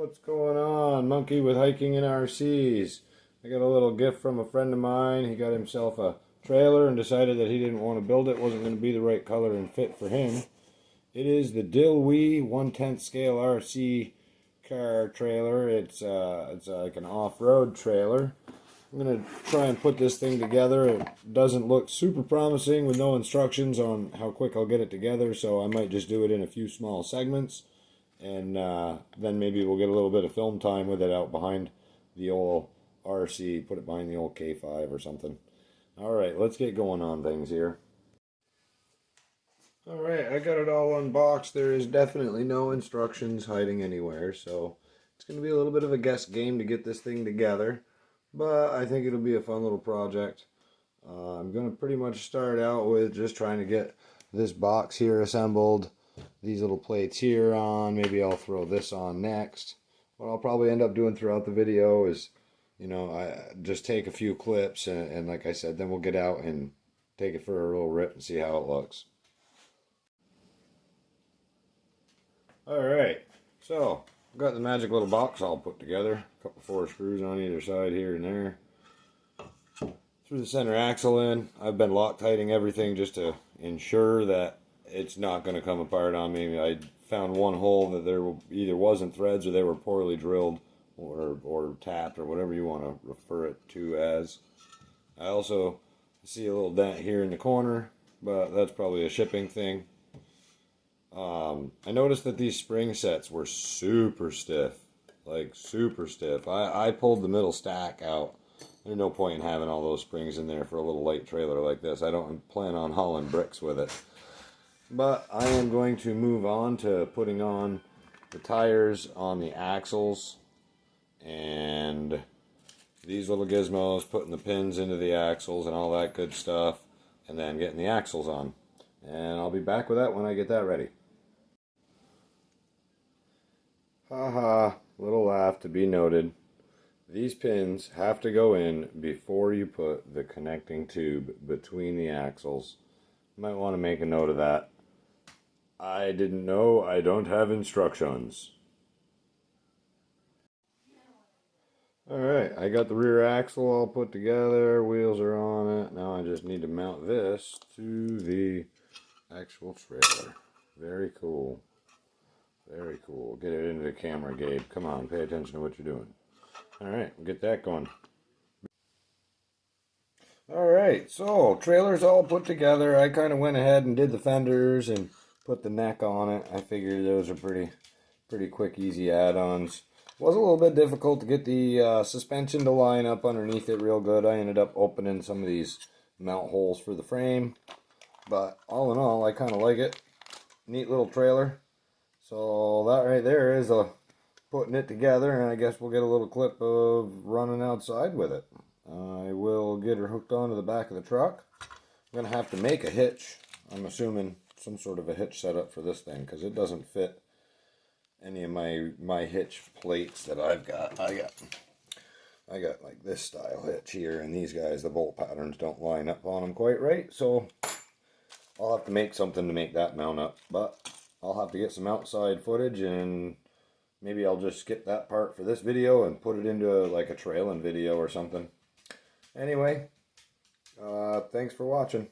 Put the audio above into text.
What's going on? Monkey with hiking in RCs. I got a little gift from a friend of mine. He got himself a trailer and decided that he didn't want to build it. Wasn't going to be the right color and fit for him. It is the Dilwe 1/10 scale RC car trailer. It's like an off-road trailer. I'm going to try and put this thing together. It doesn't look super promising with no instructions on how quick I'll get it together, so I might just do it in a few small segments. And then maybe we'll get a little bit of film time with it out behind the old RC, put it behind the old K5 or something. Alright, let's get going on things here. Alright, I got it all unboxed. There is definitely no instructions hiding anywhere, so it's going to be a little bit of a guess game to get this thing together. But I think it'll be a fun little project. I'm going to pretty much start out with just trying to get this box here assembled. These little plates here on. Maybe I'll throw this on next. What I'll probably end up doing throughout the video is, I just take a few clips and like I said, then we'll get out and take it for a little rip and see how it looks. Alright, so I've got the magic little box all put together. A couple 4 screws on either side here and there. Threw the center axle in. I've been Loctiting everything just to ensure that it's not going to come apart on me. I found one hole that there either wasn't threads or they were poorly drilled or tapped or whatever you want to refer it to as. I also see a little dent here in the corner, but that's probably a shipping thing. I noticed that these spring sets were super stiff, like super stiff. I pulled the middle stack out. There's no point in having all those springs in there for a little light trailer like this. I don't plan on hauling bricks with it. But I am going to move on to putting on the tires on the axles and these little gizmos, putting the pins into the axles and all that good stuff, and then getting the axles on. And I'll be back with that when I get that ready. Haha, little laugh to be noted. These pins have to go in before you put the connecting tube between the axles. You might want to make a note of that. I didn't know. I don't have instructions. Alright, I got the rear axle all put together. Wheels are on it. Now I just need to mount this to the actual trailer. Very cool. Very cool. Get it into the camera, Gabe. Come on, pay attention to what you're doing. Alright, we'll get that going. Alright, so trailer's all put together. I kind of went ahead and did the fenders and put the neck on it. I figured those are pretty quick, easy add-ons. It was a little bit difficult to get the suspension to line up underneath it real good. I ended up opening some of these mount holes for the frame. But all in all, I kind of like it. Neat little trailer. So that right there is putting it together, and I guess we'll get a little clip of running outside with it. I will get her hooked onto the back of the truck. I'm going to have to make a hitch. I'm assuming some sort of a hitch setup for this thing because it doesn't fit any of my hitch plates that I've got. I got like this style hitch here, and these guys, the bolt patterns don't line up on them quite right, so I'll have to make something to make that mount up. But I'll have to get some outside footage, and maybe I'll just skip that part for this video and put it into like a trailing video or something. Anyway, thanks for watching.